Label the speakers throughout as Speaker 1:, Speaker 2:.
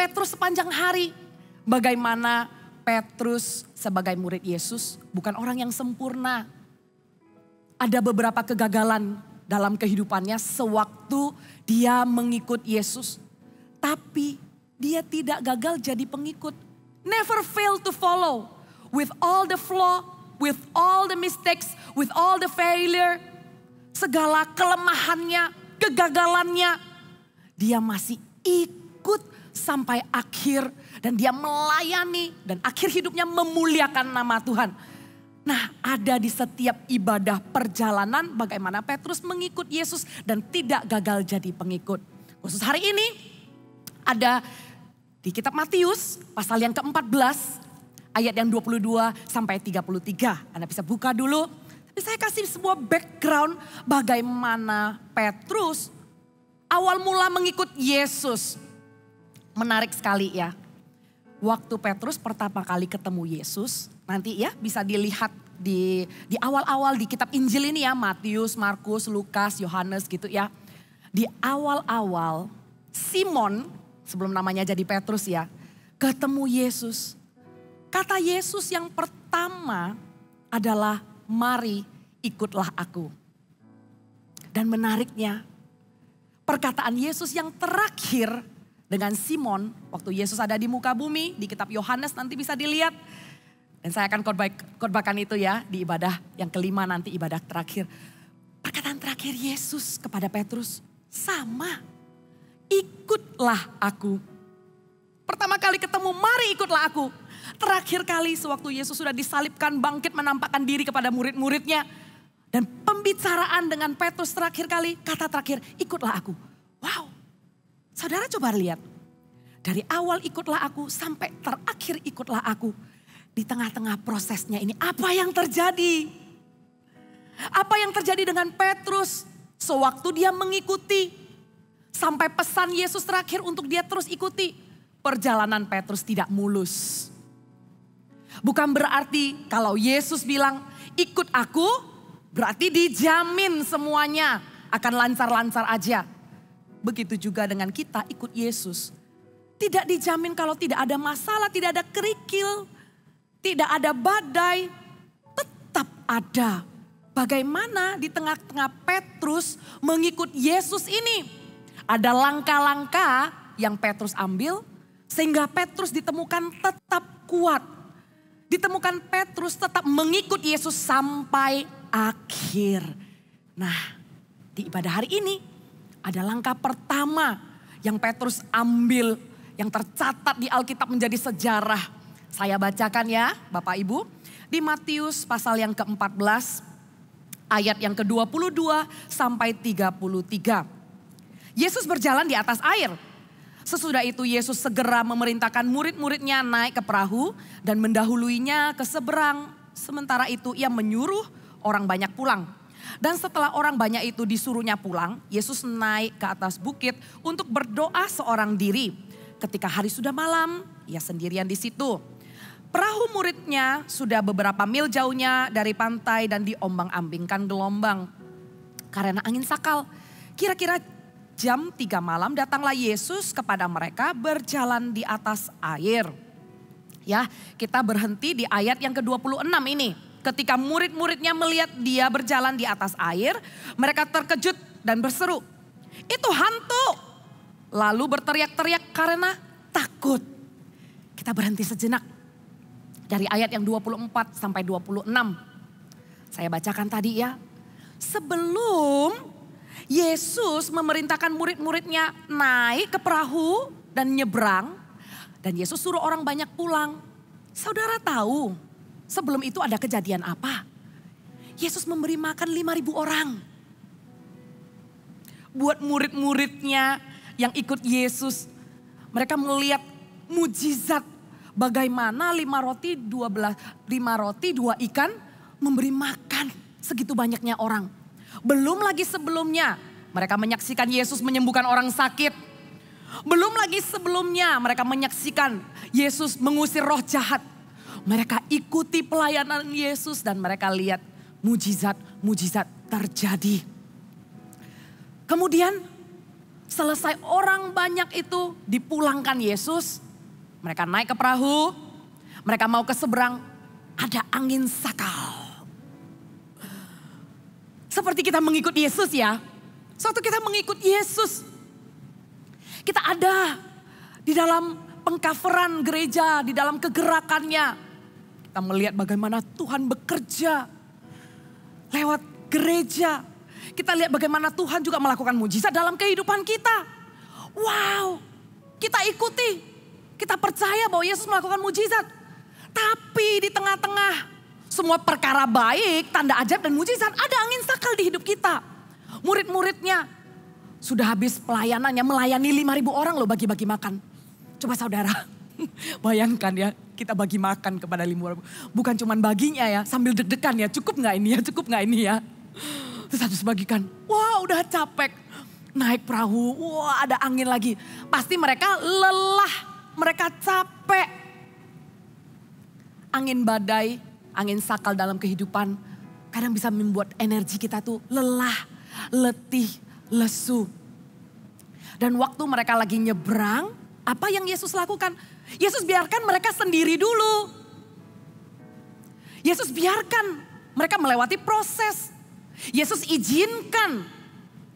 Speaker 1: Petrus sepanjang hari. Bagaimana Petrus sebagai murid Yesus bukan orang yang sempurna. Ada beberapa kegagalan dalam kehidupannya sewaktu dia mengikut Yesus. Tapi dia tidak gagal jadi pengikut. Never fail to follow. With all the flaw, with all the mistakes, with all the failure. Segala kelemahannya, kegagalannya. Dia masih ikut sampai akhir. Dan dia melayani dan akhir hidupnya memuliakan nama Tuhan. Nah, ada di setiap ibadah perjalanan bagaimana Petrus mengikut Yesus dan tidak gagal jadi pengikut. Khusus hari ini ada di kitab Matius pasal yang ke-14 ayat yang 22 sampai 33. Anda bisa buka dulu. Tapi saya kasih sebuah background bagaimana Petrus awal mula mengikut Yesus. Menarik sekali ya. Waktu Petrus pertama kali ketemu Yesus, nanti ya bisa dilihat di awal-awal di kitab Injil ini ya, Matius, Markus, Lukas, Yohanes gitu ya. Di awal-awal Simon, sebelum namanya jadi Petrus ya, ketemu Yesus. Kata Yesus yang pertama adalah mari ikutlah aku. Dan menariknya perkataan Yesus yang terakhir dengan Simon, waktu Yesus ada di muka bumi, di kitab Yohanes nanti bisa dilihat. Dan saya akan khotbahkan itu ya di ibadah yang kelima nanti, ibadah terakhir. Perkataan terakhir Yesus kepada Petrus, sama, ikutlah aku. Pertama kali ketemu, mari ikutlah aku. Terakhir kali sewaktu Yesus sudah disalibkan, bangkit menampakkan diri kepada murid-muridnya. Dan pembicaraan dengan Petrus terakhir kali, kata terakhir, ikutlah aku. Wow. Saudara coba lihat, dari awal ikutlah aku sampai terakhir ikutlah aku. Di tengah-tengah prosesnya ini apa yang terjadi? Apa yang terjadi dengan Petrus sewaktu dia mengikuti? Sampai pesan Yesus terakhir untuk dia terus ikuti. Perjalanan Petrus tidak mulus. Bukan berarti kalau Yesus bilang ikut aku, berarti dijamin semuanya akan lancar-lancar aja. Begitu juga dengan kita ikut Yesus. Tidak dijamin kalau tidak ada masalah, tidak ada kerikil, tidak ada badai. Tetap ada. Bagaimana di tengah-tengah Petrus mengikut Yesus ini. Ada langkah-langkah yang Petrus ambil sehingga Petrus ditemukan tetap kuat. Ditemukan Petrus tetap mengikut Yesus sampai akhir. Nah, di ibadah hari ini ada langkah pertama yang Petrus ambil, yang tercatat di Alkitab menjadi sejarah. Saya bacakan ya Bapak Ibu. Di Matius pasal yang ke-14 ayat yang ke-22 sampai 33. Yesus berjalan di atas air. Sesudah itu Yesus segera memerintahkan murid-muridnya naik ke perahu dan mendahuluinya ke seberang. Sementara itu ia menyuruh orang banyak pulang. Dan setelah orang banyak itu disuruhnya pulang, Yesus naik ke atas bukit untuk berdoa seorang diri. Ketika hari sudah malam, ia sendirian di situ. Perahu muridnya sudah beberapa mil jauhnya dari pantai dan diombang-ambingkan gelombang. Karena angin sakal, kira-kira jam 3 malam datanglah Yesus kepada mereka berjalan di atas air. Ya, kita berhenti di ayat yang ke-26 ini. Ketika murid-muridnya melihat dia berjalan di atas air, mereka terkejut dan berseru, "Itu hantu!" Lalu berteriak-teriak karena takut. Kita berhenti sejenak dari ayat yang 24 sampai 26. Saya bacakan tadi ya. Sebelum Yesus memerintahkan murid-muridnya naik ke perahu dan nyebrang, dan Yesus suruh orang banyak pulang. Saudara tahu sebelum itu ada kejadian apa? Yesus memberi makan 5.000 orang. Buat murid-muridnya yang ikut Yesus, mereka melihat mujizat bagaimana 5 roti 2 ikan memberi makan segitu banyaknya orang. Belum lagi sebelumnya mereka menyaksikan Yesus menyembuhkan orang sakit. Belum lagi sebelumnya mereka menyaksikan Yesus mengusir roh jahat. Mereka ikuti pelayanan Yesus dan mereka lihat mujizat-mujizat terjadi. Kemudian Selesai orang banyak itu dipulangkan Yesus. Mereka naik ke perahu. Mereka mau ke seberang. Ada angin sakal. Seperti kita mengikut Yesus ya. Suatu kita mengikut Yesus. Kita ada di dalam pengcoveran gereja. Di dalam kegerakannya. Kita melihat bagaimana Tuhan bekerja. Lewat gereja. Kita lihat bagaimana Tuhan juga melakukan mujizat dalam kehidupan kita. Wow, kita ikuti. Kita percaya bahwa Yesus melakukan mujizat. Tapi di tengah-tengah semua perkara baik, tanda ajaib dan mujizat, ada angin sakal di hidup kita. Murid-muridnya sudah habis pelayanannya, melayani 5.000 orang loh bagi-bagi makan. Coba saudara, bayangkan ya, kita bagi makan kepada 5.000. Bukan cuman baginya ya, sambil deg-degan ya, cukup gak ini ya, cukup gak ini ya. Terus habis bagikan, wah udah capek. Naik perahu, wah ada angin lagi. Pasti mereka lelah, mereka capek. Angin badai, angin sakal dalam kehidupan kadang bisa membuat energi kita tuh lelah, letih, lesu. Dan waktu mereka lagi nyebrang, apa yang Yesus lakukan? Yesus biarkan mereka sendiri dulu. Yesus biarkan mereka melewati proses. Yesus izinkan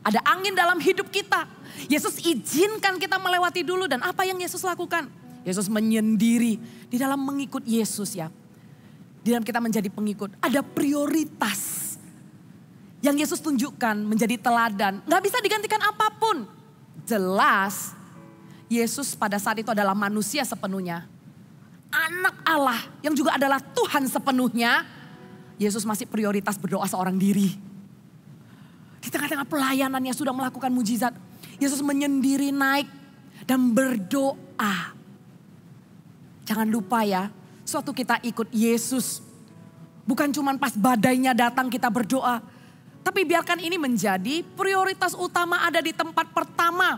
Speaker 1: ada angin dalam hidup kita. Yesus izinkan kita melewati dulu, dan apa yang Yesus lakukan? Yesus menyendiri di dalam mengikut Yesus ya. Di dalam kita menjadi pengikut, ada prioritas yang Yesus tunjukkan menjadi teladan. Gak bisa digantikan apapun. Jelas Yesus pada saat itu adalah manusia sepenuhnya. Anak Allah yang juga adalah Tuhan sepenuhnya. Yesus masih prioritas berdoa seorang diri. Di tengah-tengah pelayanannya sudah melakukan mujizat. Yesus menyendiri naik dan berdoa. Jangan lupa ya, suatu kita ikut Yesus. Bukan cuma pas badainya datang kita berdoa. Tapi biarkan ini menjadi prioritas utama ada di tempat pertama.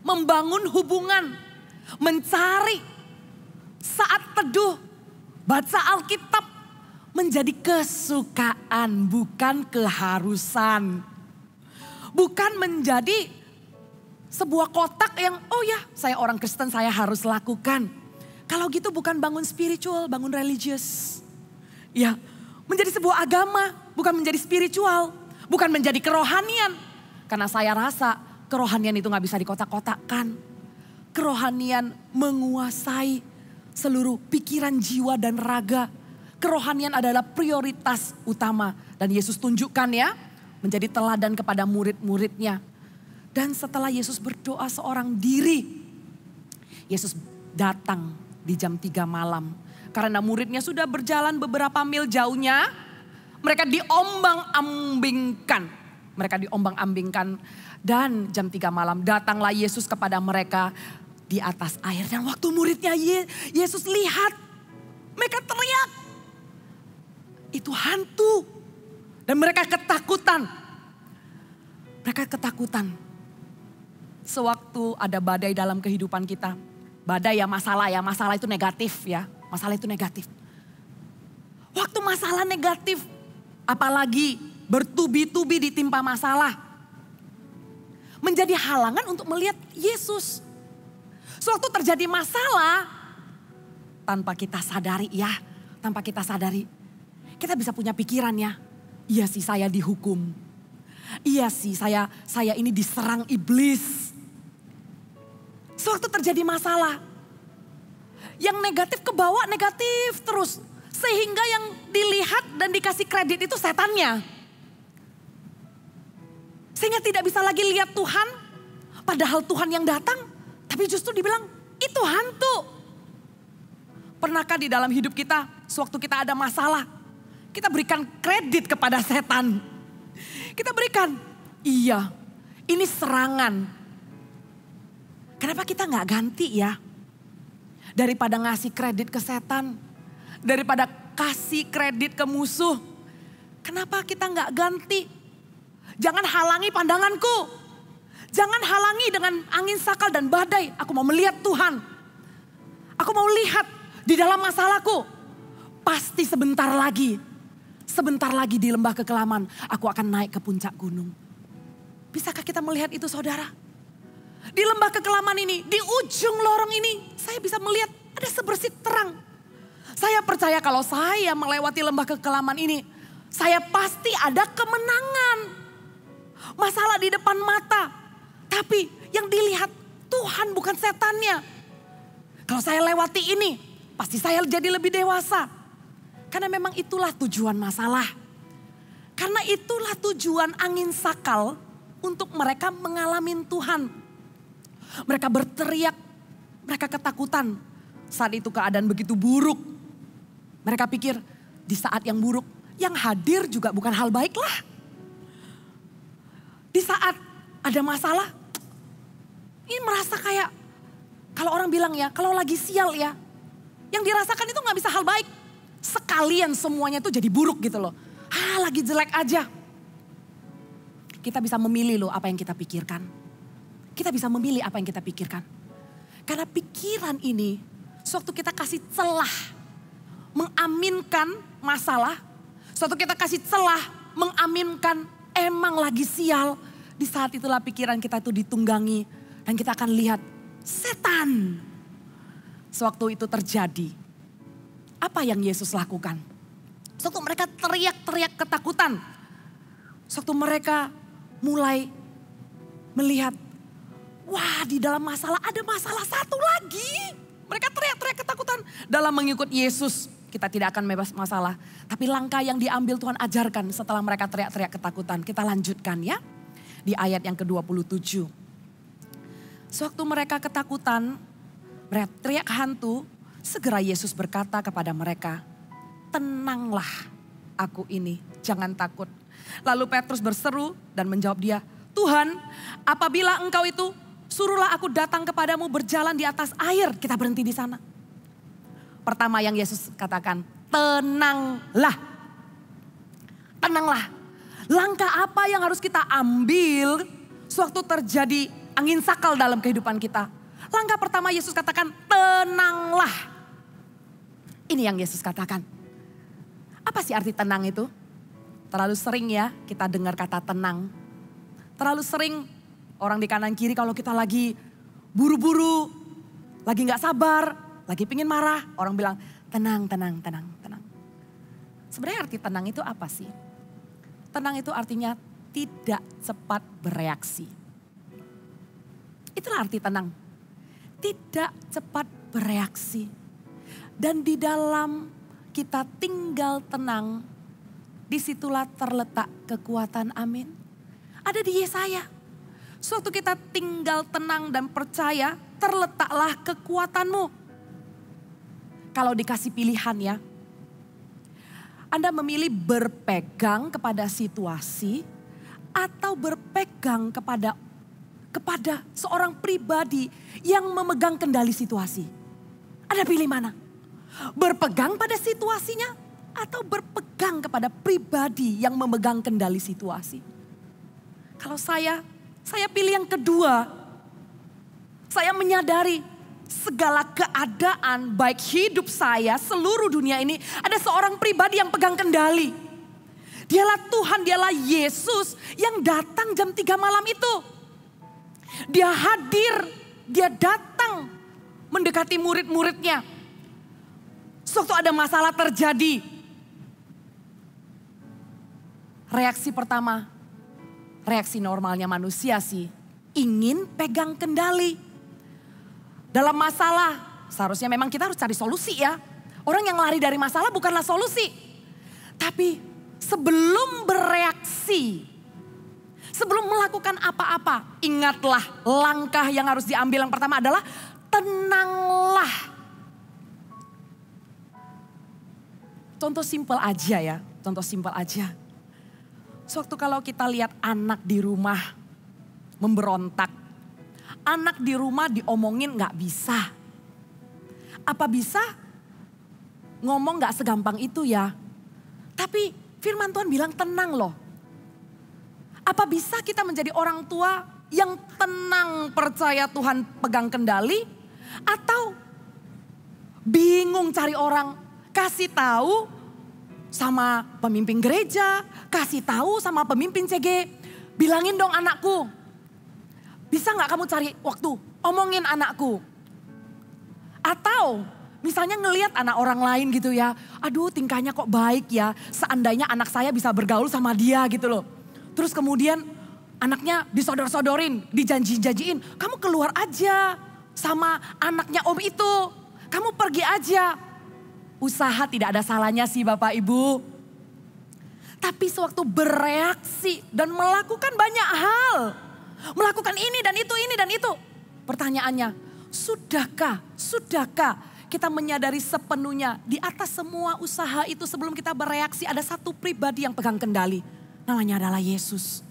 Speaker 1: Membangun hubungan, mencari saat teduh, baca Alkitab. Menjadi kesukaan, bukan keharusan. Bukan menjadi sebuah kotak yang, oh ya saya orang Kristen saya harus lakukan. Kalau gitu bukan bangun spiritual, bangun religious. Ya, menjadi sebuah agama, bukan menjadi spiritual. Bukan menjadi kerohanian. Karena saya rasa kerohanian itu gak bisa dikotak-kotakkan. Kerohanian menguasai seluruh pikiran, jiwa dan raga. Kerohanian adalah prioritas utama. Dan Yesus tunjukkan ya, menjadi teladan kepada murid-muridnya. Dan setelah Yesus berdoa seorang diri, Yesus datang di jam 3 malam. Karena muridnya sudah berjalan beberapa mil jauhnya, mereka diombang-ambingkan. Mereka diombang-ambingkan, dan jam 3 malam datanglah Yesus kepada mereka di atas air. Dan waktu muridnya Yesus lihat, mereka teriak. Itu hantu. Dan mereka ketakutan. Mereka ketakutan. Sewaktu ada badai dalam kehidupan kita. Badai ya, masalah itu negatif ya. Masalah itu negatif. Waktu masalah negatif, apalagi bertubi-tubi ditimpa masalah. Menjadi halangan untuk melihat Yesus. Sewaktu terjadi masalah, tanpa kita sadari ya. Tanpa kita sadari. Kita bisa punya pikiran ya, iya sih saya dihukum. Iya sih saya ini diserang iblis. Sewaktu terjadi masalah, yang negatif kebawa negatif terus. Sehingga yang dilihat dan dikasih kredit itu setannya. Sehingga tidak bisa lagi lihat Tuhan, padahal Tuhan yang datang. Tapi justru dibilang itu hantu. Pernahkah di dalam hidup kita, sewaktu kita ada masalah, kita berikan kredit kepada setan. Kita berikan, iya ini serangan. Kenapa kita gak ganti ya? Daripada ngasih kredit ke setan, daripada kasih kredit ke musuh. Kenapa kita gak ganti? Jangan halangi pandanganku. Jangan halangi dengan angin sakal dan badai. Aku mau melihat Tuhan. Aku mau lihat di dalam masalahku. Pasti sebentar lagi di lembah kekelaman, aku akan naik ke puncak gunung. Bisakah kita melihat itu saudara? Di lembah kekelaman ini, di ujung lorong ini, saya bisa melihat ada sebersih terang. Saya percaya kalau saya melewati lembah kekelaman ini, saya pasti ada kemenangan. Masalah di depan mata, tapi yang dilihat Tuhan bukan setannya. Kalau saya lewati ini, pasti saya jadi lebih dewasa. Karena memang itulah tujuan masalah. Karena itulah tujuan angin sakal untuk mereka mengalami Tuhan. Mereka berteriak, mereka ketakutan. Saat itu keadaan begitu buruk. Mereka pikir di saat yang buruk, yang hadir juga bukan hal baik lah. Di saat ada masalah, ini merasa kayak, kalau orang bilang ya, kalau lagi sial ya, yang dirasakan itu gak bisa hal baik. Sekalian semuanya itu jadi buruk gitu loh. Lagi jelek aja. Kita bisa memilih loh apa yang kita pikirkan. Kita bisa memilih apa yang kita pikirkan. Karena pikiran ini, sewaktu kita kasih celah mengaminkan masalah, sewaktu kita kasih celah mengaminkan emang lagi sial, di saat itulah pikiran kita itu ditunggangi dan kita akan lihat setan. Sewaktu itu terjadi, apa yang Yesus lakukan? Sewaktu mereka teriak-teriak ketakutan, sewaktu mereka mulai melihat, wah di dalam masalah ada masalah satu lagi. Mereka teriak-teriak ketakutan. Dalam mengikut Yesus kita tidak akan bebas masalah. Tapi langkah yang diambil Tuhan ajarkan setelah mereka teriak-teriak ketakutan. Kita lanjutkan ya. Di ayat yang ke-27. Sewaktu mereka ketakutan, mereka teriak hantu. Segera Yesus berkata kepada mereka, tenanglah aku ini, jangan takut. Lalu Petrus berseru dan menjawab dia, Tuhan, apabila engkau itu, suruhlah aku datang kepadamu berjalan di atas air. Kita berhenti di sana. Pertama yang Yesus katakan, tenanglah. Tenanglah. Langkah apa yang harus kita ambil sewaktu terjadi angin sakal dalam kehidupan kita? Langkah pertama Yesus katakan, tenanglah. Ini yang Yesus katakan. Apa sih arti tenang itu? Terlalu sering ya kita dengar kata tenang. Terlalu sering orang di kanan kiri kalau kita lagi buru-buru, lagi gak sabar, lagi pingin marah. Orang bilang tenang, tenang, tenang, tenang. Sebenarnya arti tenang itu apa sih? Tenang itu artinya tidak cepat bereaksi. Itulah arti tenang. Tidak cepat bereaksi. Dan di dalam kita tinggal tenang, disitulah terletak kekuatan, amin. Ada di Yesaya. Suatu kita tinggal tenang dan percaya, terletaklah kekuatanmu. Kalau dikasih pilihan ya, Anda memilih berpegang kepada situasi atau berpegang kepada seorang pribadi yang memegang kendali situasi. Anda pilih mana? Berpegang pada situasinya atau berpegang kepada pribadi yang memegang kendali situasi. Kalau saya pilih yang kedua. Saya menyadari segala keadaan baik hidup saya, seluruh dunia ini ada seorang pribadi yang pegang kendali. Dialah Tuhan, dialah Yesus yang datang jam 3 malam itu. Dia hadir, dia datang mendekati murid-muridnya. Sewaktu ada masalah terjadi, reaksi pertama, reaksi normalnya manusia sih, ingin pegang kendali. Dalam masalah, seharusnya memang kita harus cari solusi ya. Orang yang lari dari masalah bukanlah solusi. Tapi sebelum bereaksi, sebelum melakukan apa-apa, ingatlah langkah yang harus diambil yang pertama adalah tenanglah. Contoh simpel aja ya, contoh simpel aja. Sewaktu kalau kita lihat anak di rumah memberontak. Anak di rumah diomongin gak bisa. Apa bisa? Ngomong gak segampang itu ya. Tapi firman Tuhan bilang tenang loh. Apa bisa kita menjadi orang tua yang tenang percaya Tuhan pegang kendali? Atau bingung cari orang, kasih tahu sama pemimpin gereja, kasih tahu sama pemimpin CG, bilangin dong anakku. Bisa nggak kamu cari waktu omongin anakku? Atau misalnya ngelihat anak orang lain gitu ya. Aduh tingkahnya kok baik ya. Seandainya anak saya bisa bergaul sama dia gitu loh. Terus kemudian anaknya disodor-sodorin, dijanji-janjiin. Kamu keluar aja sama anaknya om itu. Kamu pergi aja. Usaha tidak ada salahnya sih Bapak Ibu. Tapi sewaktu bereaksi dan melakukan banyak hal. Melakukan ini dan itu. Pertanyaannya, sudahkah kita menyadari sepenuhnya di atas semua usaha itu sebelum kita bereaksi ada satu pribadi yang pegang kendali. Namanya adalah Yesus.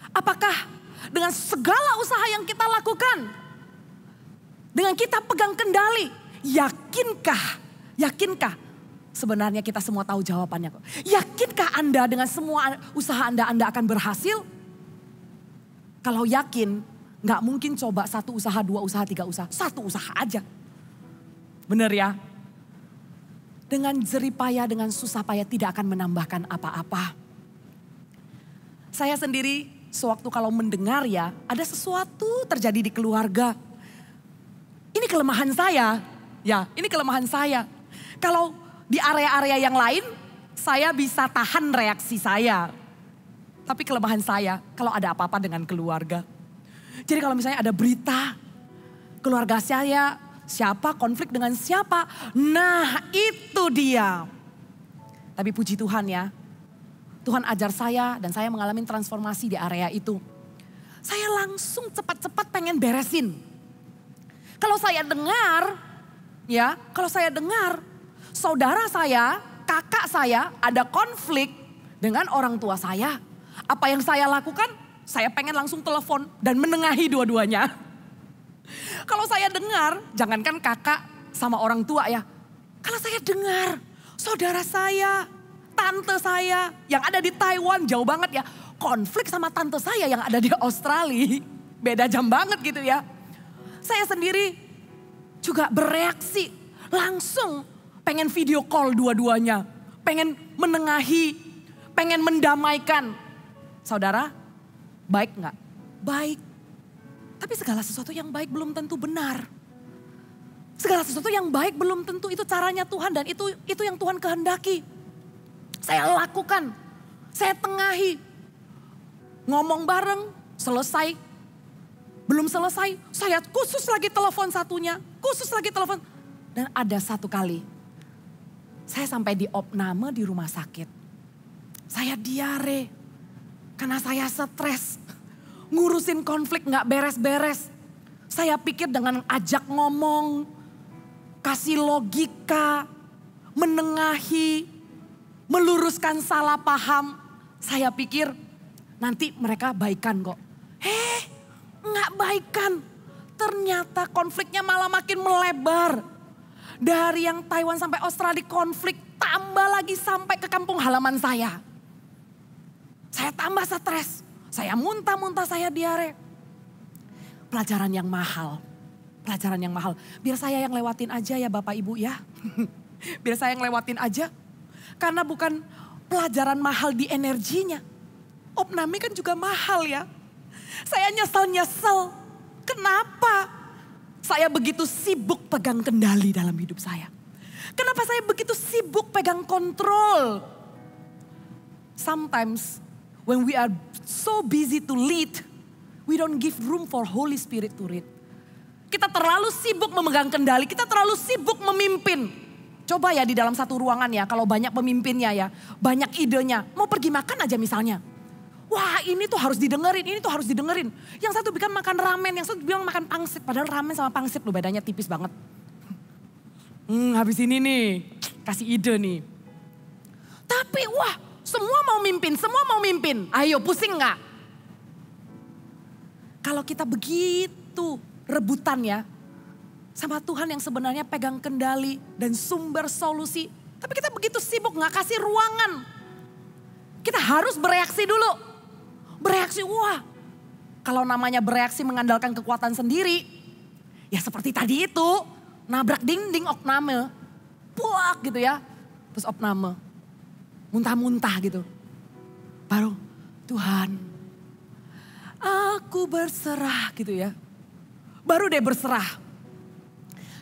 Speaker 1: Apakah dengan segala usaha yang kita lakukan, dengan kita pegang kendali, yakinkah? Sebenarnya kita semua tahu jawabannya kok. Yakinkah Anda dengan semua usaha Anda akan berhasil? Kalau yakin, gak mungkin coba 1 usaha, 2 usaha, 3 usaha. 1 usaha aja. Bener ya? Dengan jeripaya, dengan susah payah tidak akan menambahkan apa-apa. Saya sendiri sewaktu kalau mendengar ya, ada sesuatu terjadi di keluarga. Ini kelemahan saya. Ya, ini kelemahan saya. Kalau di area-area yang lain, saya bisa tahan reaksi saya. Tapi kelemahan saya, kalau ada apa-apa dengan keluarga. Jadi kalau misalnya ada berita, keluarga saya, siapa konflik dengan siapa. Nah itu dia. Tapi puji Tuhan ya, Tuhan ajar saya dan saya mengalami transformasi di area itu. Saya langsung cepat-cepat pengen beresin. Kalau saya dengar, saudara saya, kakak saya ada konflik dengan orang tua saya. Apa yang saya lakukan? Saya pengen langsung telepon dan menengahi dua-duanya. Kalau saya dengar, jangankan kakak sama orang tua ya. Kalau saya dengar, saudara saya, tante saya yang ada di Taiwan jauh banget ya. Konflik sama tante saya yang ada di Australia. Beda jam banget gitu ya. Saya sendiri juga bereaksi. Langsung pengen video call dua-duanya. Pengen menengahi, pengen mendamaikan. Saudara, baik nggak? Baik. Tapi segala sesuatu yang baik belum tentu benar. Segala sesuatu yang baik belum tentu itu caranya Tuhan dan itu yang Tuhan kehendaki. Saya lakukan, saya tengahi. Ngomong bareng, selesai. Belum selesai, saya khusus lagi telepon satunya. Dan ada satu kali, saya sampai di opname di rumah sakit. Saya diare. Karena saya stres, ngurusin konflik gak beres-beres. Saya pikir dengan ajak ngomong, kasih logika, menengahi, meluruskan salah paham. Saya pikir nanti mereka baikan kok. Gak baikan. Ternyata konfliknya malah makin melebar. Dari yang Taiwan sampai Australia konflik, tambah lagi sampai ke kampung halaman saya. Saya tambah stres, saya muntah-muntah, saya diare. Pelajaran yang mahal. Biar saya yang lewatin aja ya Bapak Ibu ya. Biar saya yang lewatin aja. Karena bukan pelajaran mahal di energinya. Opname kan juga mahal ya. Saya nyesel. Kenapa saya begitu sibuk pegang kendali dalam hidup saya? Kenapa saya begitu sibuk pegang kontrol? Sometimes when we are so busy to lead, we don't give room for Holy Spirit to lead. Kita terlalu sibuk memegang kendali, kita terlalu sibuk memimpin. Coba ya di dalam satu ruangan ya, kalau banyak pemimpinnya ya, banyak idenya. Mau pergi makan aja misalnya. Wah ini tuh harus didengerin, Yang satu bilang makan ramen, yang satu bilang makan pangsit. Padahal ramen sama pangsit loh bedanya tipis banget. Habis ini nih, kasih ide nih. Tapi wah, semua mau mimpin. Ayo pusing gak? Kalau kita begitu rebutan ya. Sama Tuhan yang sebenarnya pegang kendali dan sumber solusi. Tapi kita begitu sibuk gak kasih ruangan. Kita harus bereaksi dulu. Wah. Kalau namanya bereaksi mengandalkan kekuatan sendiri. Ya seperti tadi itu. Nabrak dinding opname. Puak gitu ya. Terus opname. Muntah-muntah gitu. Baru Tuhan Aku berserah gitu ya. Baru deh berserah.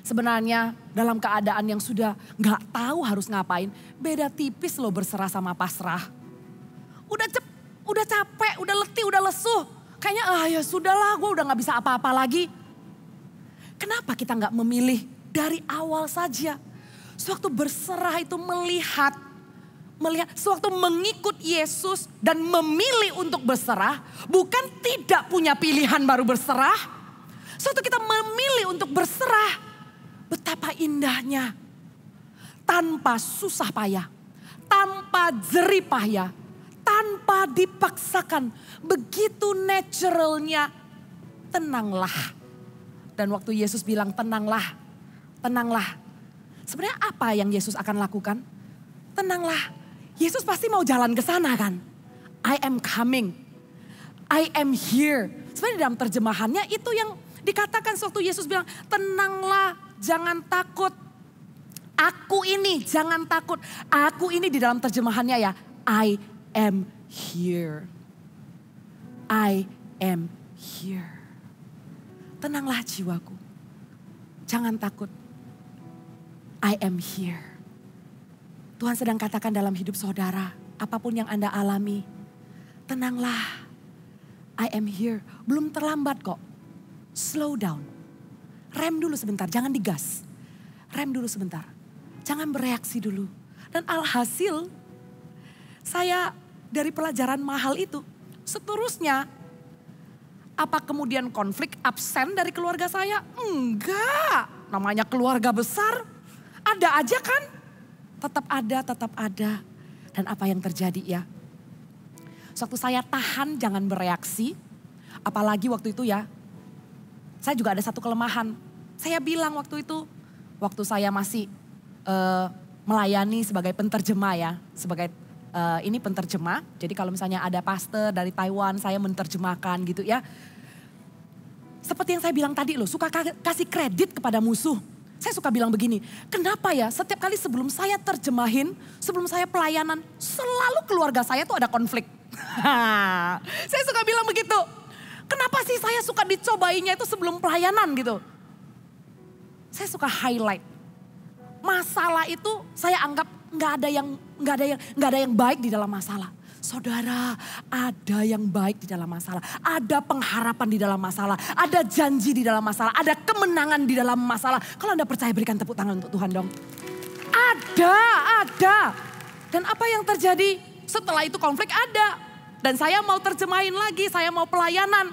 Speaker 1: Sebenarnya dalam keadaan yang sudah gak tahu harus ngapain. Beda tipis loh berserah sama pasrah. Udah capek, udah letih, udah lesuh. Kayaknya ya sudahlah, gue udah gak bisa apa-apa lagi. Kenapa kita gak memilih dari awal saja? Sewaktu berserah itu melihat, sewaktu mengikut Yesus dan memilih untuk berserah, bukan tidak punya pilihan baru berserah. Sewaktu kita memilih untuk berserah, betapa indahnya. Tanpa susah payah, tanpa jerih payah, tanpa dipaksakan, begitu naturalnya, tenanglah. Dan waktu Yesus bilang tenanglah, tenanglah. Sebenarnya apa yang Yesus akan lakukan? Tenanglah. Yesus pasti mau jalan ke sana kan? I am coming. I am here. Sebenarnya dalam terjemahannya itu yang dikatakan sewaktu Yesus bilang, tenanglah, jangan takut. Aku ini, jangan takut. Aku ini di dalam terjemahannya ya, I am here. I am here. Tenanglah jiwaku. Jangan takut. I am here. Tuhan sedang katakan dalam hidup saudara, apapun yang Anda alami, tenanglah. I am here. Belum terlambat kok. Slow down. Rem dulu sebentar, jangan digas. Rem dulu sebentar. Jangan bereaksi dulu. Dan alhasil, saya dari pelajaran mahal itu, seterusnya, apa kemudian konflik absen dari keluarga saya? Enggak. Namanya keluarga besar. Ada aja kan? Tetap ada. Dan apa yang terjadi ya? Suatu saya tahan jangan bereaksi. Apalagi waktu itu ya. Saya juga ada satu kelemahan. Saya bilang waktu itu. Waktu saya masih melayani sebagai penterjemah ya. Sebagai ini penterjemah. Jadi kalau misalnya ada pastor dari Taiwan saya menerjemahkan gitu ya. Seperti yang saya bilang tadi loh. Suka kasih kredit kepada musuh. Saya suka bilang begini, kenapa ya setiap kali sebelum saya terjemahin, sebelum saya pelayanan, selalu keluarga saya tuh ada konflik. Saya suka bilang begitu, kenapa sih saya suka dicobainya itu sebelum pelayanan gitu. Saya suka highlight, masalah itu saya anggap nggak ada yang baik di dalam masalah. Saudara, ada yang baik di dalam masalah. Ada pengharapan di dalam masalah. Ada janji di dalam masalah. Ada kemenangan di dalam masalah. Kalau Anda percaya berikan tepuk tangan untuk Tuhan dong. Ada. Dan apa yang terjadi setelah itu konflik ada. Dan saya mau terjemahin lagi, saya mau pelayanan.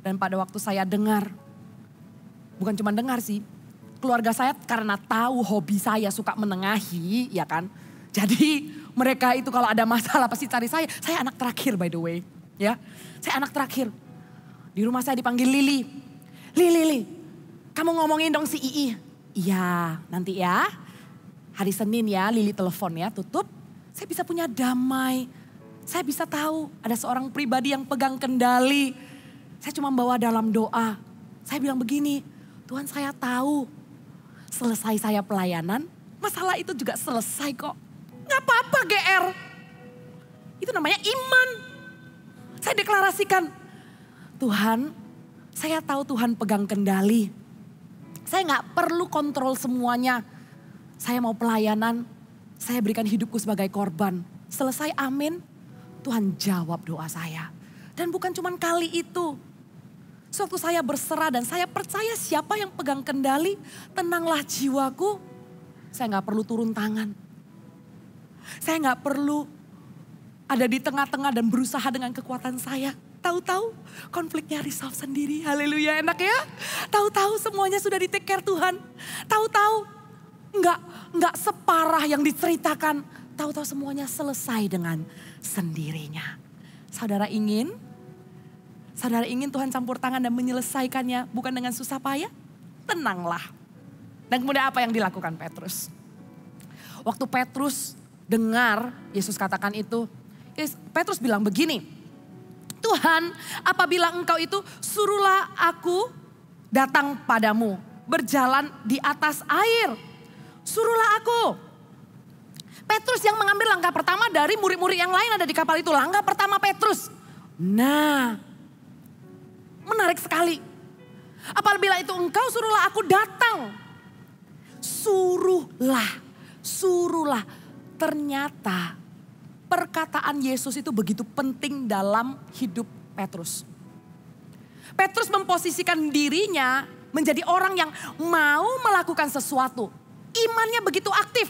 Speaker 1: Dan pada waktu saya dengar, bukan cuma dengar sih. Keluarga saya karena tahu hobi saya suka menengahi, ya kan. Jadi mereka itu kalau ada masalah pasti cari saya. Saya anak terakhir by the way. Ya, saya anak terakhir. Di rumah saya dipanggil Lili. Lili, kamu ngomongin dong si Ii. Iya, nanti ya. Hari Senin ya, Lili telepon ya, tutup. Saya bisa punya damai. Saya bisa tahu ada seorang pribadi yang pegang kendali. Saya cuma bawa dalam doa. Saya bilang begini, Tuhan saya tahu. Selesai saya pelayanan, masalah itu juga selesai kok. Gak apa-apa GR. Itu namanya iman. Saya deklarasikan, Tuhan, saya tahu Tuhan pegang kendali. Saya gak perlu kontrol semuanya. Saya mau pelayanan, saya berikan hidupku sebagai korban. Selesai amin, Tuhan jawab doa saya. Dan bukan cuma kali itu. Sewaktu saya berserah dan saya percaya siapa yang pegang kendali, tenanglah jiwaku. Saya gak perlu turun tangan. Saya gak perlu ada di tengah-tengah dan berusaha dengan kekuatan saya. Tahu-tahu konfliknya resolve sendiri. Haleluya, enak ya. Tahu-tahu semuanya sudah di take care Tuhan. Tahu-tahu nggak separah yang diceritakan. Tahu-tahu semuanya selesai dengan sendirinya. Saudara ingin Tuhan campur tangan dan menyelesaikannya bukan dengan susah payah? Tenanglah. Dan kemudian apa yang dilakukan Petrus? Waktu Petrus dengar Yesus katakan itu, Petrus bilang begini, Tuhan, apabila engkau itu suruhlah aku datang padamu, berjalan di atas air, suruhlah aku. Petrus yang mengambil langkah pertama dari murid-murid yang lain ada di kapal itu. Langkah pertama Petrus, Nah, menarik sekali. Apabila itu engkau, suruhlah aku datang. Suruhlah. Ternyata perkataan Yesus itu begitu penting dalam hidup Petrus. Petrus memposisikan dirinya menjadi orang yang mau melakukan sesuatu. Imannya begitu aktif.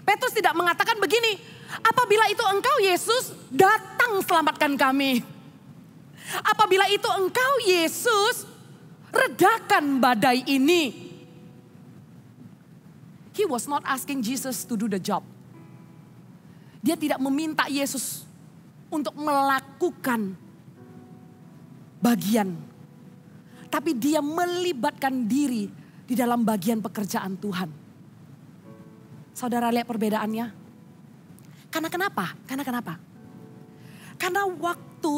Speaker 1: Petrus tidak mengatakan begini, apabila itu engkau Yesus, datang selamatkan kami. Apabila itu engkau Yesus, redakan badai ini. He was not asking Jesus to do the job. Dia tidak meminta Yesus untuk melakukan bagian. Tapi dia melibatkan diri di dalam bagian pekerjaan Tuhan. Saudara lihat perbedaannya? Karena kenapa? Karena waktu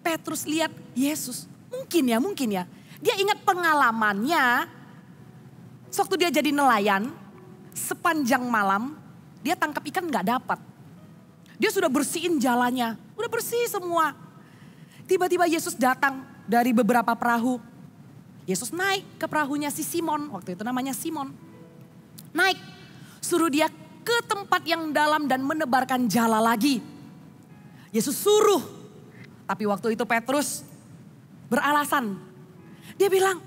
Speaker 1: Petrus lihat Yesus, mungkin ya. Dia ingat pengalamannya, waktu dia jadi nelayan, sepanjang malam, dia tangkap ikan gak dapat. Dia sudah bersihin jalannya, udah bersih semua. Tiba-tiba Yesus datang dari beberapa perahu. Yesus naik ke perahunya si Simon, waktu itu namanya Simon. Naik, suruh dia ke tempat yang dalam dan menebarkan jala lagi. Yesus suruh, tapi waktu itu Petrus beralasan. Dia bilang,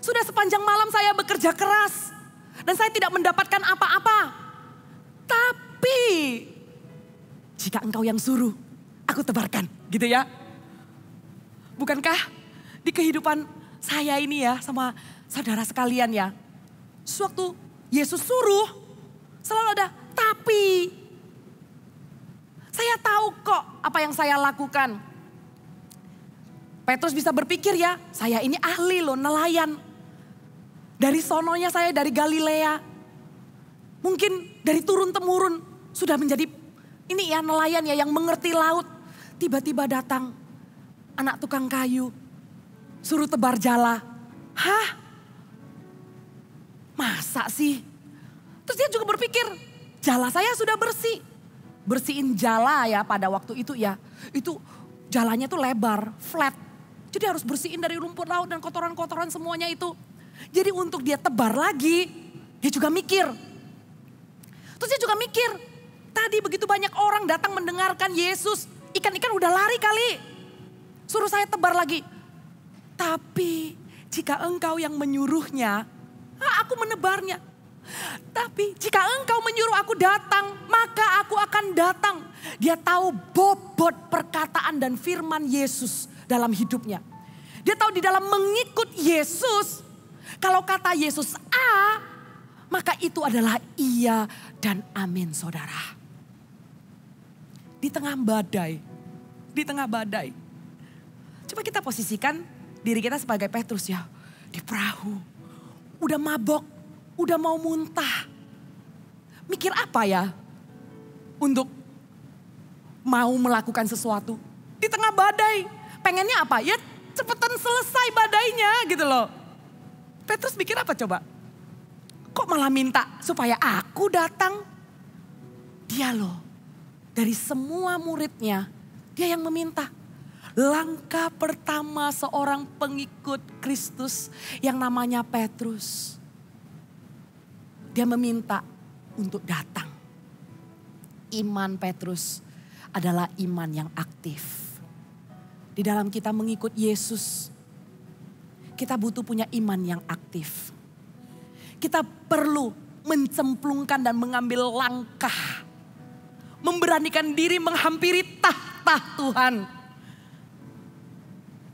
Speaker 1: sudah sepanjang malam saya bekerja keras dan saya tidak mendapatkan apa-apa. Tapi jika engkau yang suruh, aku tebarkan, gitu ya. Bukankah di kehidupan saya ini ya sama saudara sekalian ya. Sewaktu Yesus suruh, selalu ada tapi. Saya tahu kok apa yang saya lakukan. Petrus bisa berpikir ya, saya ini ahli loh nelayan. Dari sononya saya dari Galilea. Mungkin dari turun-temurun sudah menjadi ini ya nelayan ya yang mengerti laut. Tiba-tiba datang anak tukang kayu. Suruh tebar jala. Hah? Masa sih? Terus dia juga berpikir, jala saya sudah bersih. Bersihin jala ya pada waktu itu ya. Itu jalannya tuh lebar, flat. Jadi harus bersihin dari rumput laut dan kotoran-kotoran semuanya itu. Jadi untuk dia tebar lagi, dia juga mikir. Terus dia juga mikir, tadi begitu banyak orang datang mendengarkan Yesus. Ikan-ikan udah lari kali. Suruh saya tebar lagi. Tapi jika engkau yang menyuruhnya, aku menebarnya. Tapi jika engkau menyuruh aku datang, maka aku akan datang. Dia tahu bobot perkataan dan firman Yesus dalam hidupnya. Dia tahu di dalam mengikut Yesus, kalau kata Yesus A, maka itu adalah iya dan amin saudara. Di tengah badai. Coba kita posisikan diri kita sebagai Petrus ya. Di perahu, udah mabok, udah mau muntah. Mikir apa ya untuk mau melakukan sesuatu. Di tengah badai, pengennya apa? Ya cepetan selesai badainya gitu loh. Petrus mikir apa coba? Kok malah minta supaya aku datang? Dia loh, dari semua muridnya, dia yang meminta. Langkah pertama seorang pengikut Kristus yang namanya Petrus. Dia meminta untuk datang. Iman Petrus adalah iman yang aktif. Di dalam kita mengikut Yesus, kita butuh punya iman yang aktif. Kita perlu mencemplungkan dan mengambil langkah. Memberanikan diri menghampiri tahta Tuhan.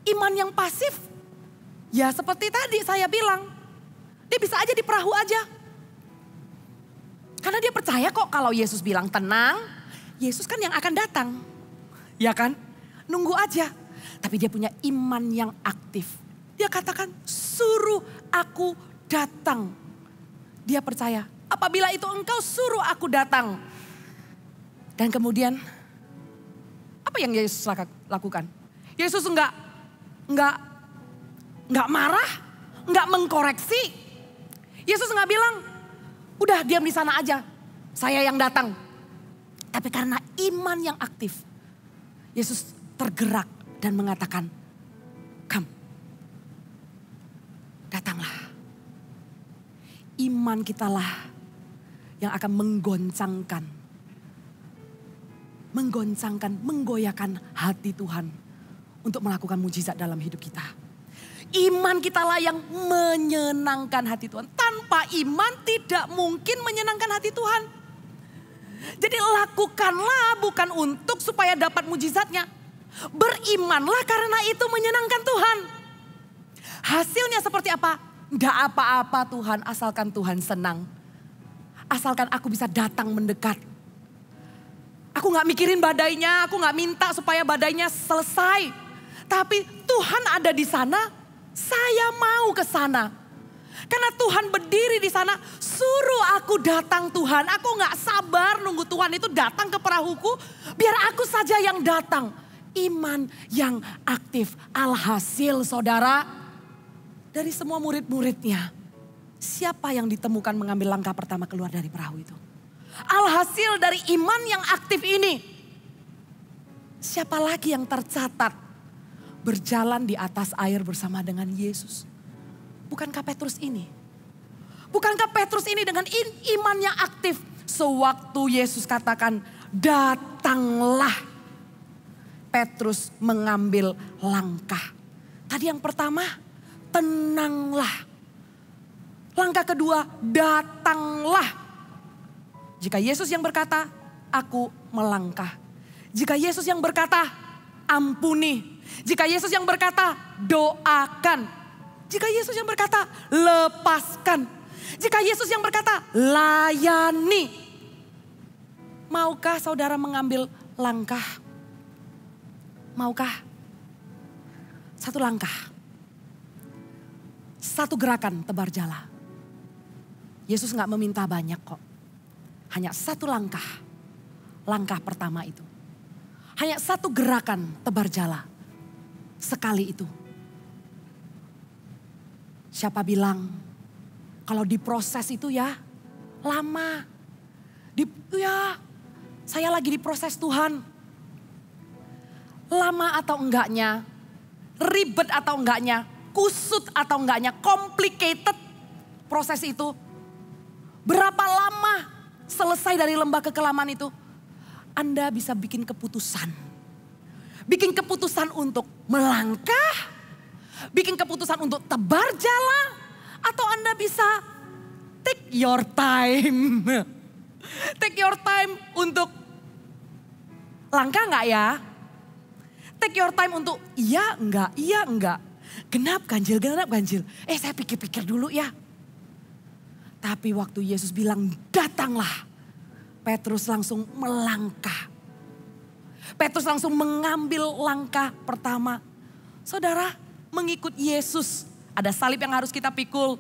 Speaker 1: Iman yang pasif, ya seperti tadi saya bilang, dia bisa aja di perahu aja. Karena dia percaya kok kalau Yesus bilang tenang, Yesus kan yang akan datang. Ya kan? Nunggu aja. Tapi dia punya iman yang aktif. Dia katakan suruh aku datang. Dia percaya apabila itu engkau suruh aku datang. Dan kemudian apa yang Yesus lakukan? Yesus enggak marah, enggak mengkoreksi. Yesus enggak bilang, udah diam di sana aja, saya yang datang. Tapi karena iman yang aktif, Yesus tergerak dan mengatakan, "Come, datanglah." Iman kitalah yang akan menggoyahkan hati Tuhan untuk melakukan mujizat dalam hidup kita. Iman kitalah yang menyenangkan hati Tuhan. Tanpa iman tidak mungkin menyenangkan hati Tuhan. Jadi lakukanlah bukan untuk supaya dapat mujizatnya. Berimanlah karena itu menyenangkan Tuhan. Hasilnya seperti apa? Tidak apa-apa Tuhan, asalkan Tuhan senang. Asalkan aku bisa datang mendekat. Aku gak mikirin badainya, aku gak minta supaya badainya selesai. Tapi Tuhan ada di sana, saya mau ke sana. Karena Tuhan berdiri di sana, suruh aku datang Tuhan. Aku gak sabar nunggu Tuhan itu datang ke perahuku, biar aku saja yang datang. Iman yang aktif. Alhasil saudara, dari semua murid-muridnya, siapa yang ditemukan mengambil langkah pertama keluar dari perahu itu? Alhasil dari iman yang aktif ini, siapa lagi yang tercatat berjalan di atas air bersama dengan Yesus? Bukankah Petrus ini? Bukankah Petrus ini dengan iman yang aktif? Sewaktu Yesus katakan, datanglah, Petrus mengambil langkah. Tadi yang pertama, tenanglah. Langkah kedua, datanglah. Jika Yesus yang berkata, aku melangkah. Jika Yesus yang berkata, ampuni. Jika Yesus yang berkata, doakan. Jika Yesus yang berkata, lepaskan. Jika Yesus yang berkata, layani. Maukah saudara mengambil langkah? Maukah? Satu langkah. Satu gerakan tebar jala. Yesus gak meminta banyak kok. Hanya satu langkah. Langkah pertama itu. Hanya satu gerakan tebar jala. Sekali itu. Siapa bilang kalau diproses itu ya lama. Saya lagi diproses Tuhan. Lama atau enggaknya, ribet atau enggaknya, kusut atau enggaknya, complicated proses itu. Berapa lama selesai dari lembah kekelaman itu, Anda bisa bikin keputusan. Bikin keputusan untuk melangkah, bikin keputusan untuk tebar jala, atau Anda bisa take your time. Take your time untuk langkah enggak ya? Take your time untuk iya enggak. Genap ganjil. Saya pikir-pikir dulu ya. Tapi waktu Yesus bilang datanglah, Petrus langsung melangkah. Petrus langsung mengambil langkah pertama. Saudara, mengikut Yesus ada salib yang harus kita pikul.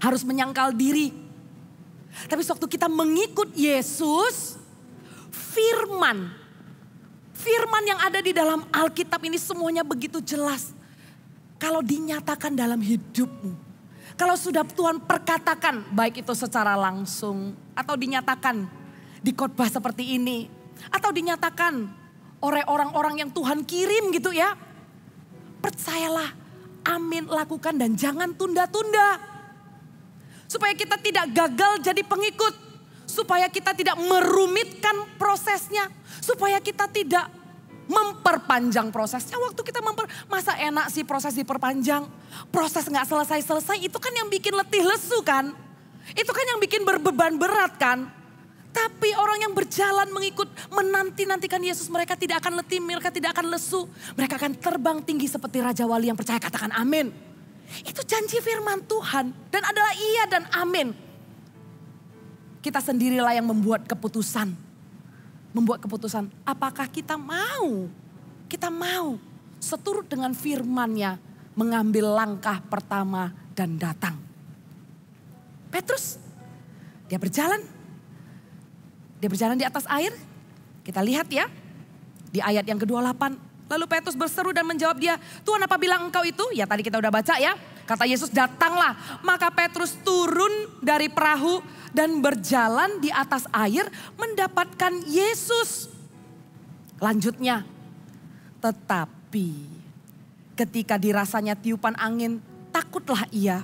Speaker 1: Harus menyangkal diri. Tapi waktu kita mengikut Yesus, firman yang ada di dalam Alkitab ini semuanya begitu jelas. Kalau dinyatakan dalam hidupmu. Kalau sudah Tuhan perkatakan, baik itu secara langsung atau dinyatakan di khotbah seperti ini. Atau dinyatakan oleh orang-orang yang Tuhan kirim gitu ya. Percayalah, amin, lakukan dan jangan tunda-tunda. Supaya kita tidak gagal jadi pengikut. Supaya kita tidak merumitkan prosesnya. Supaya kita tidak memperpanjang prosesnya. Waktu kita masa enak sih proses diperpanjang. Proses gak selesai-selesai itu kan yang bikin letih lesu kan. Itu kan yang bikin berbeban berat kan. Tapi orang yang berjalan mengikut menanti-nantikan Yesus, mereka tidak akan letih, mereka tidak akan lesu. Mereka akan terbang tinggi seperti Raja Wali yang percaya, katakan amin. Itu janji firman Tuhan dan adalah iya dan amin. Kita sendirilah yang membuat keputusan. Apakah kita mau seturut dengan firman-Nya mengambil langkah pertama dan datang. Petrus, dia berjalan di atas air. Kita lihat ya di ayat yang ke-28. Lalu Petrus berseru dan menjawab dia, Tuhan apa bilang engkau itu? Ya tadi kita udah baca ya. Kata Yesus datanglah. Maka Petrus turun dari perahu dan berjalan di atas air mendapatkan Yesus. Lanjutnya, Tetapi ketika dirasanya tiupan angin, takutlah ia.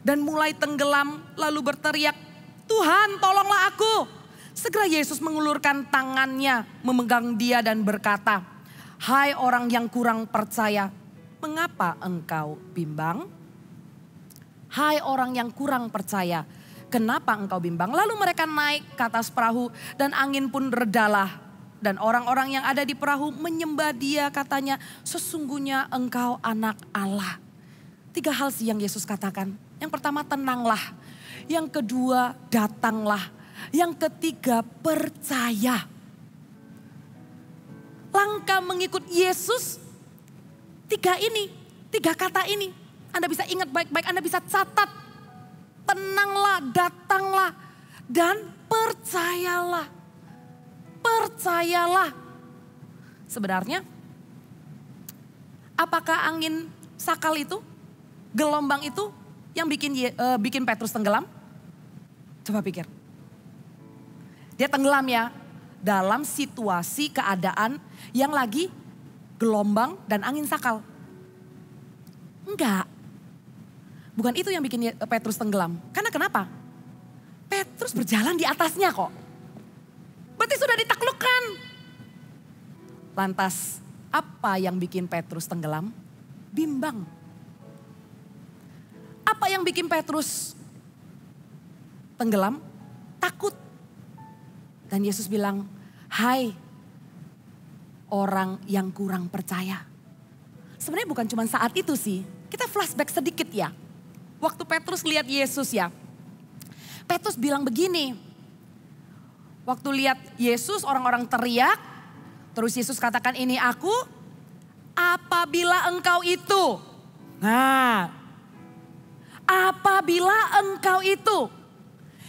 Speaker 1: Dan mulai tenggelam lalu berteriak, Tuhan tolonglah aku. Segera Yesus mengulurkan tangannya memegang dia dan berkata, hai orang yang kurang percaya, mengapa engkau bimbang? Hai orang yang kurang percaya, kenapa engkau bimbang? Lalu mereka naik ke atas perahu dan angin pun redalah. Dan orang-orang yang ada di perahu menyembah dia, katanya, sesungguhnya engkau anak Allah. 3 hal sih yang Yesus katakan. Yang pertama tenanglah, yang kedua datanglah, yang ketiga percaya. Langkah mengikut Yesus 3 kata ini. Anda bisa ingat baik-baik, Anda bisa catat. Tenanglah, datanglah, dan percayalah. Percayalah. Sebenarnya, apakah angin sakal itu, gelombang itu yang bikin Petrus tenggelam? Coba pikir. Dia tenggelam ya dalam situasi keadaan yang lagi gelombang dan angin sakal. Enggak. Bukan itu yang bikin Petrus tenggelam. Karena kenapa? Petrus berjalan di atasnya kok. Berarti sudah ditaklukkan. Lantas apa yang bikin Petrus tenggelam? Bimbang. Apa yang bikin Petrus tenggelam? Takut. Dan Yesus bilang, hai orang yang kurang percaya. Sebenarnya bukan cuma saat itu sih. Kita flashback sedikit ya. Waktu Petrus lihat Yesus ya. Petrus bilang begini. Waktu lihat Yesus orang-orang teriak. Terus Yesus katakan ini aku. Apabila engkau itu. Nah. Apabila engkau itu.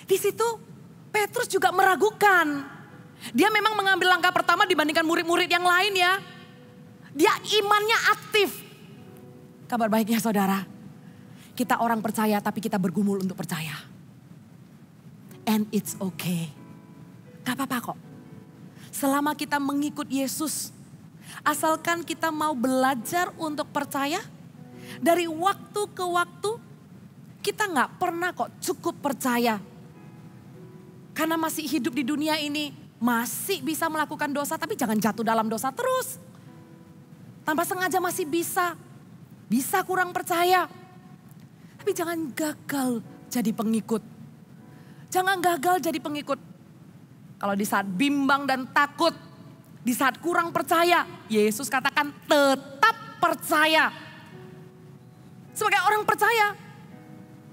Speaker 1: Di situ Petrus juga meragukan. Dia memang mengambil langkah pertama dibandingkan murid-murid yang lain ya. Dia imannya aktif. Kabar baiknya saudara. Kita orang percaya tapi kita bergumul untuk percaya. And it's okay. Gak apa-apa kok. Selama kita mengikut Yesus. Asalkan kita mau belajar untuk percaya. Dari waktu ke waktu. Kita gak pernah kok cukup percaya. Karena masih hidup di dunia ini. Masih bisa melakukan dosa tapi jangan jatuh dalam dosa terus. Tanpa sengaja masih bisa. Bisa kurang percaya. Tapi jangan gagal jadi pengikut. Jangan gagal jadi pengikut. Kalau di saat bimbang dan takut. Di saat kurang percaya. Yesus katakan tetap percaya. Sebagai orang percaya.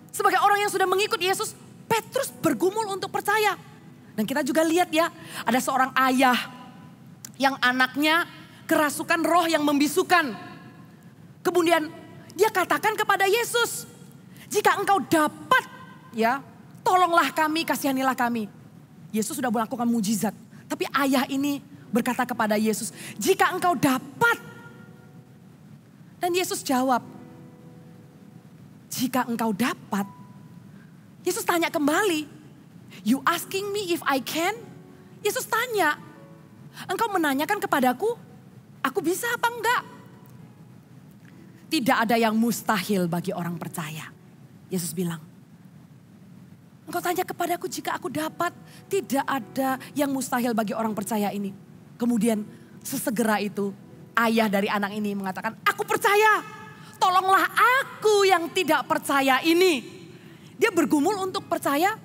Speaker 1: Sebagai orang yang sudah mengikut Yesus. Petrus bergumul untuk percaya. Dan kita juga lihat ya. Ada seorang ayah. Yang anaknya kerasukan roh yang membisukan. Kemudian dia katakan kepada Yesus. Jika engkau dapat ya. Tolonglah kami, kasihanilah kami. Yesus sudah melakukan mujizat. Tapi ayah ini berkata kepada Yesus. Jika engkau dapat. Dan Yesus jawab. Jika engkau dapat. Yesus tanya kembali. You asking me if I can? Yesus tanya. Engkau menanyakan kepadaku. Aku bisa apa enggak? Tidak ada yang mustahil bagi orang percaya. Yesus bilang. Engkau tanya kepadaku jika aku dapat. Tidak ada yang mustahil bagi orang percaya ini. Kemudian sesegera itu ayah dari anak ini mengatakan. Aku percaya. Tolonglah aku yang tidak percaya ini. Dia bergumul untuk percaya.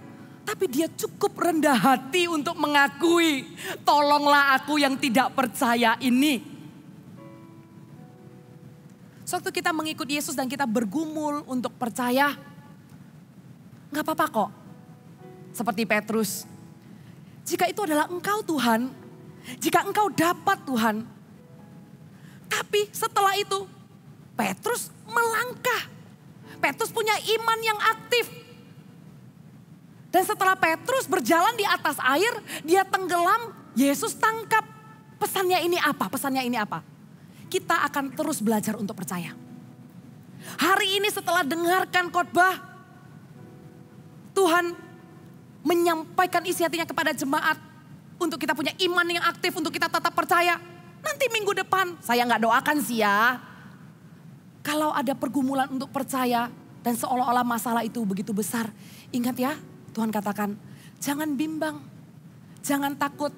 Speaker 1: Tapi dia cukup rendah hati untuk mengakui. Tolonglah aku yang tidak percaya ini. Suatu kita mengikut Yesus dan kita bergumul untuk percaya. Gak apa-apa kok. Seperti Petrus. Jika itu adalah engkau Tuhan. Jika engkau dapat Tuhan. Tapi setelah itu Petrus melangkah. Petrus punya iman yang aktif. Dan setelah Petrus berjalan di atas air. Dia tenggelam. Yesus tangkap. Pesannya ini apa? Pesannya ini apa? Kita akan terus belajar untuk percaya. Hari ini setelah dengarkan khotbah. Tuhan menyampaikan isi hatinya kepada jemaat. Untuk kita punya iman yang aktif, untuk kita tetap percaya. Nanti minggu depan, saya nggak doakan sih ya. Kalau ada pergumulan untuk percaya dan seolah-olah masalah itu begitu besar. Ingat ya, Tuhan katakan, jangan bimbang, jangan takut.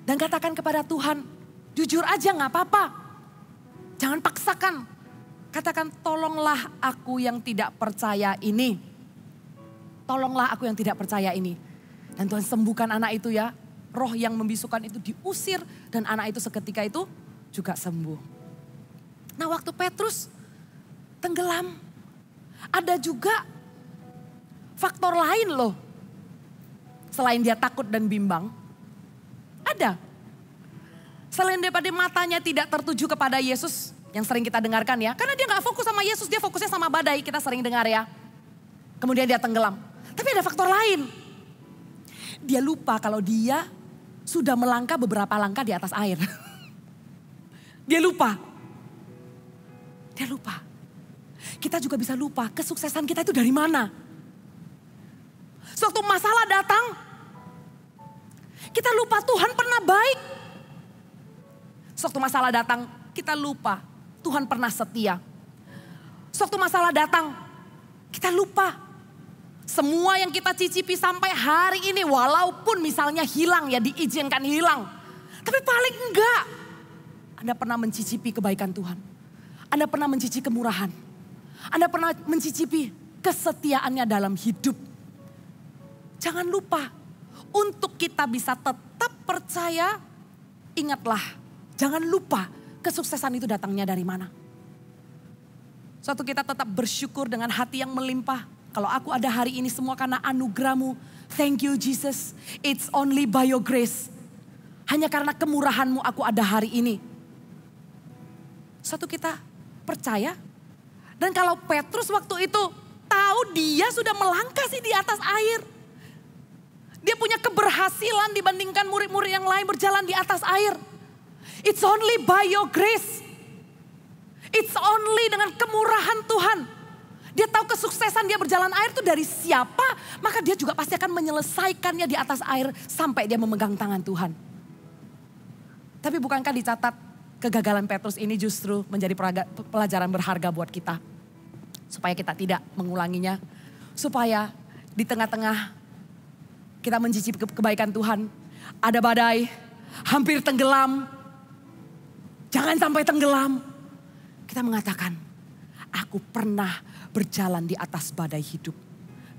Speaker 1: Dan katakan kepada Tuhan, jujur aja nggak apa-apa. Jangan paksakan. Katakan, tolonglah aku yang tidak percaya ini. Tolonglah aku yang tidak percaya ini. Dan Tuhan sembuhkan anak itu ya. Roh yang membisukan itu diusir dan anak itu seketika itu juga sembuh. Nah waktu Petrus tenggelam, ada juga faktor lain loh. Selain dia takut dan bimbang, ada. Selain daripada matanya tidak tertuju kepada Yesus, yang sering kita dengarkan ya. Karena dia gak fokus sama Yesus, dia fokusnya sama badai, kita sering dengar ya. Kemudian dia tenggelam. Tapi ada faktor lain. Dia lupa kalau dia sudah melangkah beberapa langkah di atas air. Dia lupa. Dia lupa. Kita juga bisa lupa kesuksesan kita itu dari mana. Suatu masalah datang, kita lupa Tuhan pernah baik. Suatu masalah datang, kita lupa Tuhan pernah setia. Suatu masalah datang, kita lupa. Semua yang kita cicipi sampai hari ini, walaupun misalnya hilang ya, diizinkan hilang. Tapi paling enggak, Anda pernah mencicipi kebaikan Tuhan. Anda pernah mencicipi kemurahan. Anda pernah mencicipi kesetiaannya dalam hidup. Jangan lupa, untuk kita bisa tetap percaya, ingatlah, jangan lupa kesuksesan itu datangnya dari mana. Suatu kita tetap bersyukur dengan hati yang melimpah. Kalau aku ada hari ini semua karena anugerah-Mu. Thank you Jesus, it's only by your grace. Hanya karena kemurahan-Mu aku ada hari ini. Suatu kita percaya. Dan kalau Petrus waktu itu tahu dia sudah melangkah sih di atas air. Dia punya keberhasilan dibandingkan murid-murid yang lain berjalan di atas air. It's only by your grace. It's only dengan kemurahan Tuhan. Dia tahu kesuksesan dia berjalan air itu dari siapa. Maka dia juga pasti akan menyelesaikannya di atas air sampai dia memegang tangan Tuhan. Tapi bukankah dicatat kegagalan Petrus ini justru menjadi pelajaran berharga buat kita. Supaya kita tidak mengulanginya. Supaya di tengah-tengah kita mencicipi kebaikan Tuhan. Ada badai, hampir tenggelam. Jangan sampai tenggelam. Kita mengatakan, aku pernah berjalan di atas badai hidup.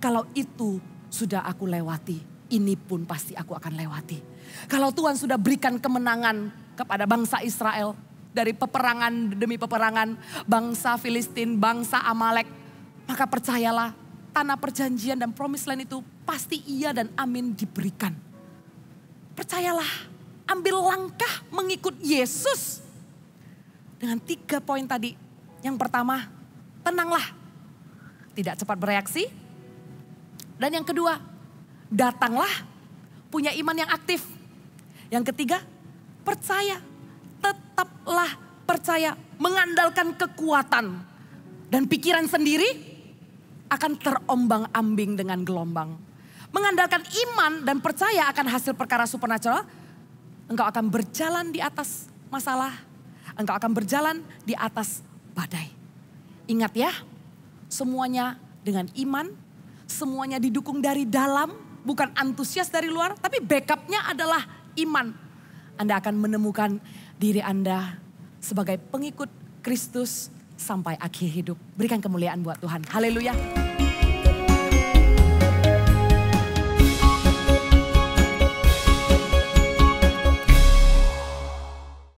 Speaker 1: Kalau itu sudah aku lewati, ini pun pasti aku akan lewati. Kalau Tuhan sudah berikan kemenangan kepada bangsa Israel dari peperangan demi peperangan, bangsa Filistin, bangsa Amalek, maka percayalah tanah perjanjian dan promised land itu pasti iya dan amin diberikan. Percayalah, ambil langkah mengikut Yesus. Dengan 3 poin tadi. Yang pertama, tenanglah. Tidak cepat bereaksi. Dan yang kedua, datanglah punya iman yang aktif. Yang ketiga, percaya. Tetaplah percaya. Mengandalkan kekuatan. Dan pikiran sendiri akan terombang-ambing dengan gelombang. Mengandalkan iman dan percaya akan hasil perkara supernatural. Engkau akan berjalan di atas masalah. Engkau akan berjalan di atas badai. Ingat ya, semuanya dengan iman, semuanya didukung dari dalam, bukan antusias dari luar, tapi backupnya adalah iman. Anda akan menemukan diri Anda sebagai pengikut Kristus sampai akhir hidup. Berikan kemuliaan buat Tuhan. Haleluya.